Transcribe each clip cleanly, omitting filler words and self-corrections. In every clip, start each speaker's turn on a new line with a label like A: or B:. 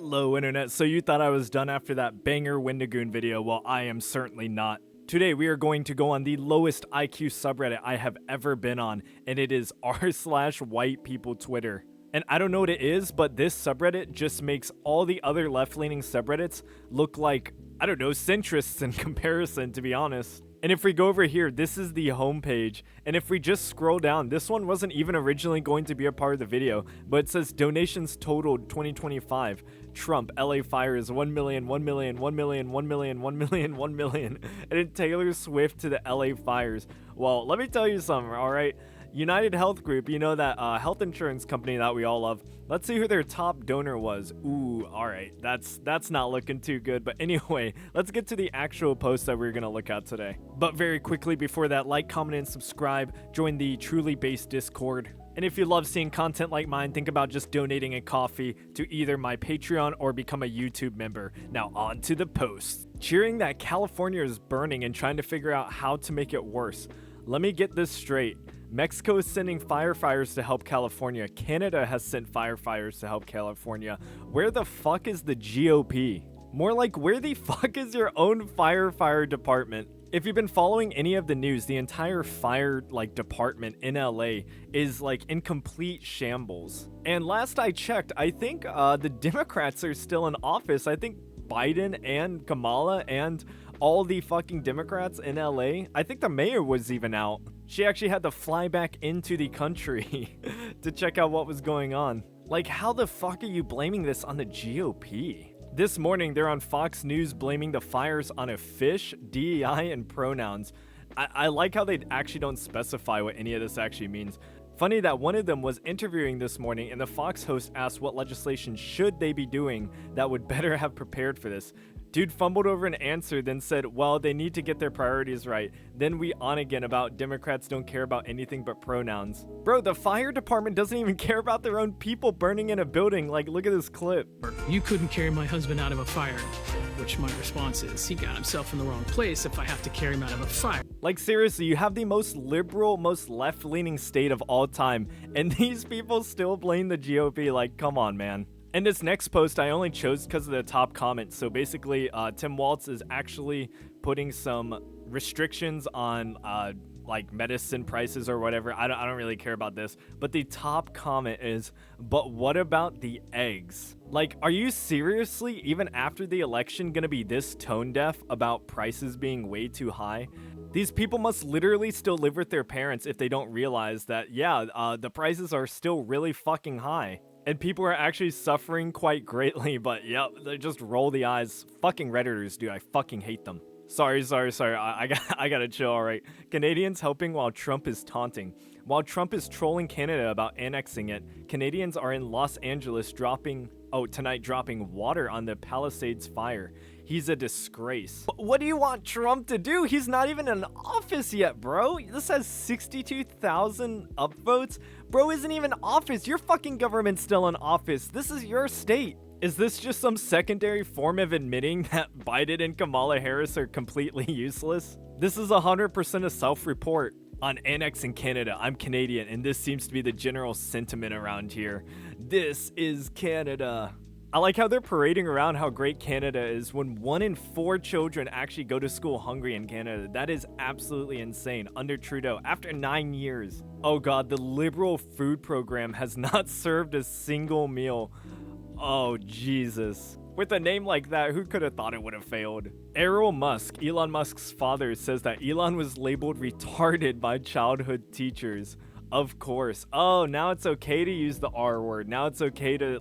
A: Hello internet, so you thought I was done after that banger Wendigoon video? Well, I am certainly not. Today we are going to go on the lowest IQ subreddit I have ever been on, and it is r/white people Twitter. And I don't know what it is, but this subreddit just makes all the other left-leaning subreddits look like, I don't know, centrists in comparison, to be honest. And if we go over here, this is the homepage, and if we just scroll down, this one wasn't even originally going to be a part of the video, but it says donations totaled 2025. Trump, LA fires 1 million, 1 million, 1 million, 1 million, 1 million, 1 million, and then Taylor Swift to the LA fires. Well, let me tell you something, alright? United Health Group, you know, that health insurance company that we all love. Let's see who their top donor was. Ooh, alright, that's not looking too good. But anyway, let's get to the actual post that we're gonna look at today. But very quickly before that, like, comment, and subscribe. Join the truly based Discord. And if you love seeing content like mine, think about just donating a coffee to either my Patreon or become a YouTube member. Now on to the post. Cheering that California is burning and trying to figure out how to make it worse. Let me get this straight. Mexico is sending firefighters to help California. Canada has sent firefighters to help California. Where the fuck is the GOP? More like, where the fuck is your own fire department? If you've been following any of the news, the entire fire department in LA is in complete shambles. And last I checked, I think the Democrats are still in office. I think Biden and Kamala and all the fucking Democrats in LA. I think the mayor was even out. She actually had to fly back into the country to check out what was going on. Like, how the fuck are you blaming this on the GOP? This morning, they're on Fox News blaming the fires on a fish, DEI, and pronouns. I like how they actually don't specify what any of this actually means. Funny that one of them was interviewing this morning, and the Fox host asked what legislation should they be doing that would better have prepared for this. Dude fumbled over an answer, then said, well, they need to get their priorities right. Then we on again about Democrats don't care about anything but pronouns. Bro, the fire department doesn't even care about their own people burning in a building. Like, look at this clip.
B: You couldn't carry my husband out of a fire. Which my response is, he got himself in the wrong place if I have to carry him out of a fire.
A: Like, seriously, you have the most liberal, most left-leaning state of all time, and these people still blame the GOP. Like, come on, man. And this next post I only chose because of the top comment. So basically, Tim Walz is actually putting some restrictions on medicine prices or whatever. I don't really care about this. But the top comment is, but what about the eggs? Like, are you seriously, even after the election, gonna be this tone deaf about prices being way too high? These people must literally still live with their parents if they don't realize that, yeah, the prices are still really fucking high. And people are actually suffering quite greatly, but yep, they just roll the eyes. Fucking Redditors, dude, I fucking hate them. Sorry, I gotta chill, alright. Canadians helping while Trump is taunting. While Trump is trolling Canada about annexing it, Canadians are in Los Angeles dropping water on the Palisades fire. He's a disgrace. But what do you want Trump to do? He's not even in office yet, bro. This has 62,000 upvotes. Bro isn't even in office. Your fucking government's still in office. This is your state. Is this just some secondary form of admitting that Biden and Kamala Harris are completely useless? This is 100% a self-report. On annexing Canada, I'm Canadian, and this seems to be the general sentiment around here. This is Canada. I like how they're parading around how great Canada is when 1 in 4 children actually go to school hungry in Canada. That is absolutely insane. Under Trudeau, after 9 years. Oh god, the Liberal food program has not served a single meal. Oh, Jesus. With a name like that, who could have thought it would have failed? Elon Musk, Elon Musk's father, says that Elon was labeled retarded by childhood teachers. Of course. Oh, now it's okay to use the R word. Now it's okay to,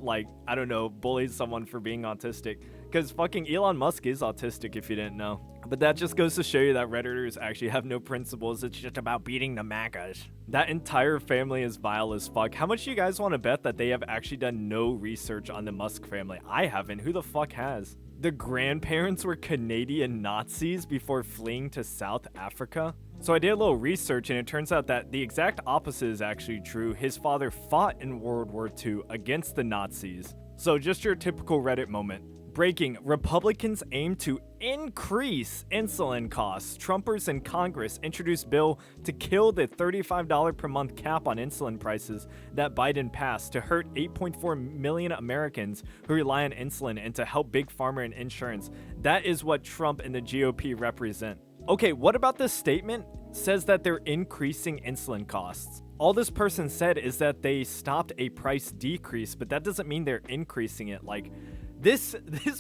A: I don't know, bully someone for being autistic. Because fucking Elon Musk is autistic, if you didn't know. But that just goes to show you that Redditors actually have no principles. It's just about beating the MAGAs. That entire family is vile as fuck. How much do you guys want to bet that they have actually done no research on the Musk family? I haven't. Who the fuck has? The grandparents were Canadian Nazis before fleeing to South Africa? So I did a little research, and it turns out that the exact opposite is actually true. His father fought in World War II against the Nazis. So just your typical Reddit moment. Breaking, Republicans aim to increase insulin costs. Trumpers in Congress introduced bill to kill the $35 per month cap on insulin prices that Biden passed to hurt 8.4 million Americans who rely on insulin and to help big pharma and insurance. That is what Trump and the GOP represent. Okay, what about this statement? Says that they're increasing insulin costs. All this person said is that they stopped a price decrease, but that doesn't mean they're increasing it. Like, this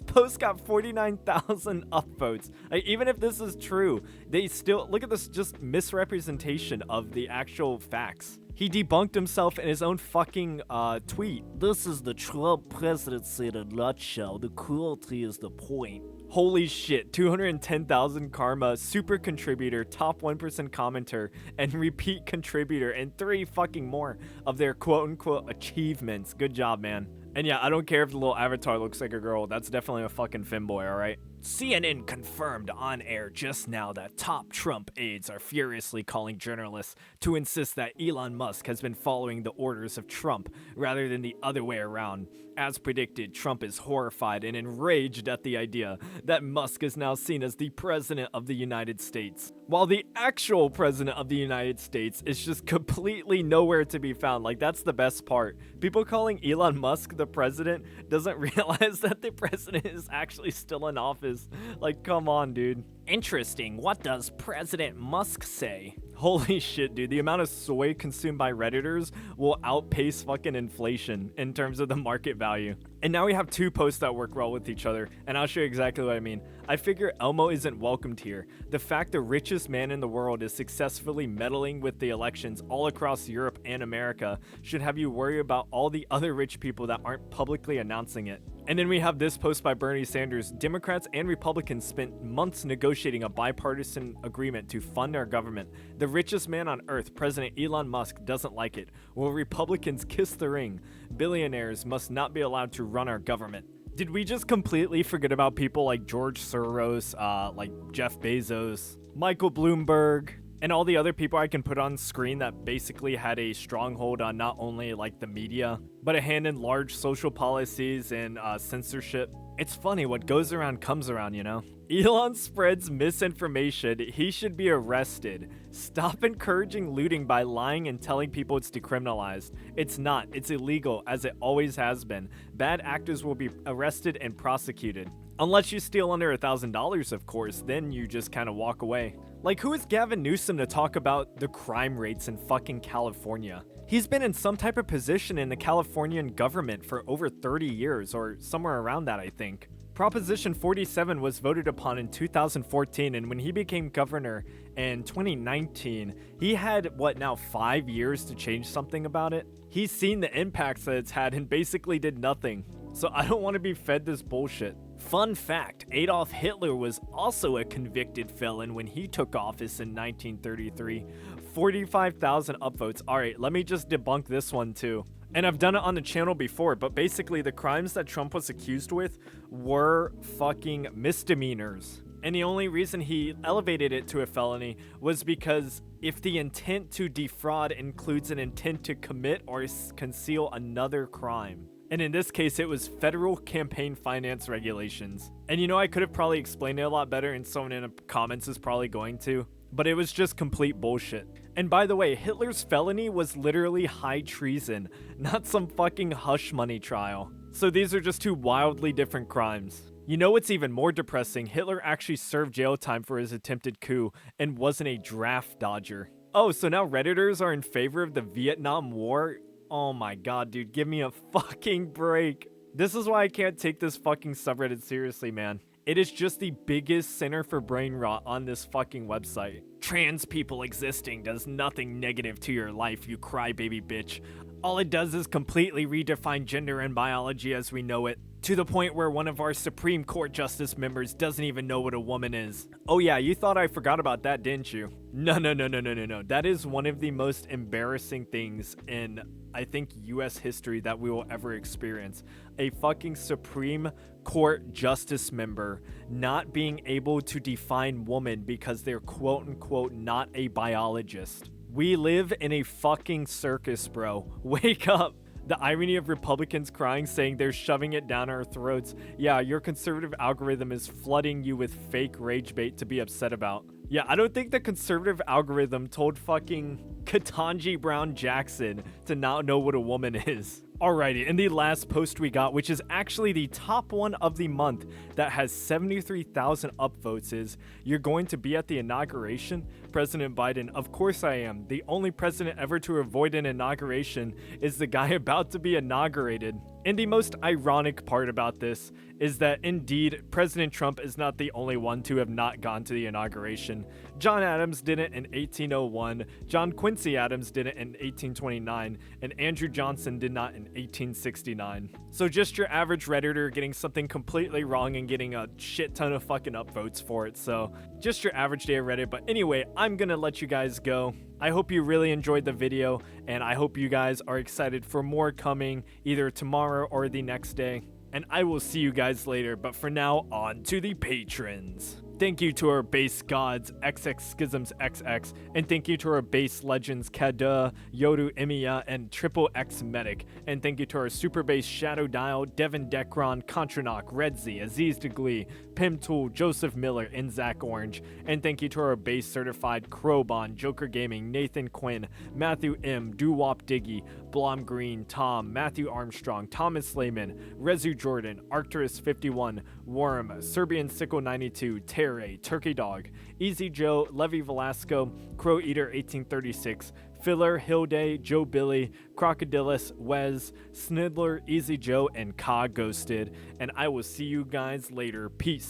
A: post got 49,000 upvotes. Like, even if this is true, they still look at this just misrepresentation of the actual facts. He debunked himself in his own fucking tweet. This is the Trump presidency in a nutshell. The cruelty is the point. Holy shit, 210,000 karma, super contributor, top 1% commenter, and repeat contributor, and 3 fucking more of their quote-unquote achievements. Good job, man. And yeah, I don't care if the little avatar looks like a girl. That's definitely a fucking femboy, alright? CNN confirmed on air just now that top Trump aides are furiously calling journalists to insist that Elon Musk has been following the orders of Trump rather than the other way around. As predicted, Trump is horrified and enraged at the idea that Musk is now seen as the president of the United States, while the actual president of the United States is just completely nowhere to be found. Like, that's the best part. People calling Elon Musk the president doesn't realize that the president is actually still in office. Like, come on, dude. Interesting. What does President Musk say? Holy shit, dude. The amount of soy consumed by Redditors will outpace fucking inflation in terms of the market value. And now we have 2 posts that work well with each other, and I'll show you exactly what I mean. I figure Elmo isn't welcomed here. The fact the richest man in the world is successfully meddling with the elections all across Europe and America should have you worry about all the other rich people that aren't publicly announcing it. And then we have this post by Bernie Sanders. Democrats and Republicans spent months negotiating a bipartisan agreement to fund our government. The richest man on earth, President Elon Musk, doesn't like it. Will Republicans kiss the ring? Billionaires must not be allowed to run our government. Did we just completely forget about people like George Soros, like Jeff Bezos, Michael Bloomberg, and all the other people I can put on screen that basically had a stronghold on not only like the media, but a hand in large social policies and censorship? It's funny, what goes around comes around, you know? Elon spreads misinformation. He should be arrested. Stop encouraging looting by lying and telling people it's decriminalized. It's not. It's illegal, as it always has been. Bad actors will be arrested and prosecuted. Unless you steal under $1,000, of course, then you just kind of walk away. Like, who is Gavin Newsom to talk about the crime rates in fucking California? He's been in some type of position in the Californian government for over 30 years, or somewhere around that, I think. Proposition 47 was voted upon in 2014, and when he became governor in 2019, he had, 5 years to change something about it? He's seen the impacts that it's had and basically did nothing. So I don't want to be fed this bullshit. Fun fact, Adolf Hitler was also a convicted felon when he took office in 1933. 45,000 upvotes. Alright, let me just debunk this one too. And I've done it on the channel before, but basically the crimes that Trump was accused with were fucking misdemeanors. And the only reason he elevated it to a felony was because if the intent to defraud includes an intent to commit or conceal another crime. And in this case, it was federal campaign finance regulations. And you know, I could have probably explained it a lot better, and someone in the comments is probably going to, but it was just complete bullshit. And by the way, Hitler's felony was literally high treason, not some fucking hush money trial. So these are just 2 wildly different crimes. You know what's even more depressing? Hitler actually served jail time for his attempted coup and wasn't a draft dodger. Oh, so now Redditors are in favor of the Vietnam War? Oh my god, dude, give me a fucking break. This is why I can't take this fucking subreddit seriously, man. It is just the biggest center for brain rot on this fucking website. Trans people existing does nothing negative to your life, you crybaby bitch. All it does is completely redefine gender and biology as we know it, to the point where one of our Supreme Court Justice members doesn't even know what a woman is. Oh yeah, you thought I forgot about that, didn't you? No. That is one of the most embarrassing things in, I think, US history that we will ever experience. A fucking Supreme Court Justice member not being able to define woman because they're quote-unquote not a biologist. We live in a fucking circus, bro. Wake up. The irony of Republicans crying, saying they're shoving it down our throats. Yeah, your conservative algorithm is flooding you with fake rage bait to be upset about. Yeah, I don't think the conservative algorithm told fucking Ketanji Brown Jackson to not know what a woman is. Alrighty, and the last post we got, which is actually the top one of the month that has 73,000 upvotes, is, "You're going to be at the inauguration?" President Biden: "Of course I am. The only president ever to avoid an inauguration is the guy about to be inaugurated." And the most ironic part about this is that indeed, President Trump is not the only one to have not gone to the inauguration. John Adams did it in 1801, John Quincy Adams did it in 1829, and Andrew Johnson did not in 1869. So just your average Redditor getting something completely wrong and getting a shit ton of fucking upvotes for it. So just your average day of Reddit. But anyway, I'm gonna let you guys go. I hope you really enjoyed the video, and I hope you guys are excited for more coming either tomorrow or the next day. And I will see you guys later, but for now, on to the patrons. Thank you to our base gods, XX Schisms XX, and thank you to our base legends, Kada, Yoru Emiya, and Triple X Medic. And thank you to our super base Shadow Dial, Devin Dekron, Contranock, Redzi, Aziz Deglee, Pim Tool, Joseph Miller, and Zach Orange. And thank you to our base certified Crowbon, Joker Gaming, Nathan Quinn, Matthew M, Doowop Diggy, Blom Green, Tom, Matthew Armstrong, Thomas Lehman, Rezu Jordan, Arcturus 51, Worm, Serbian Sickle 92, Terry, Turkey Dog, Easy Joe, Levy Velasco, Crow Eater 1836, Filler, Hilday, Joe Billy, Crocodilus, Wes, Snidler, Easy Joe, and Ka Ghosted. And I will see you guys later. Peace.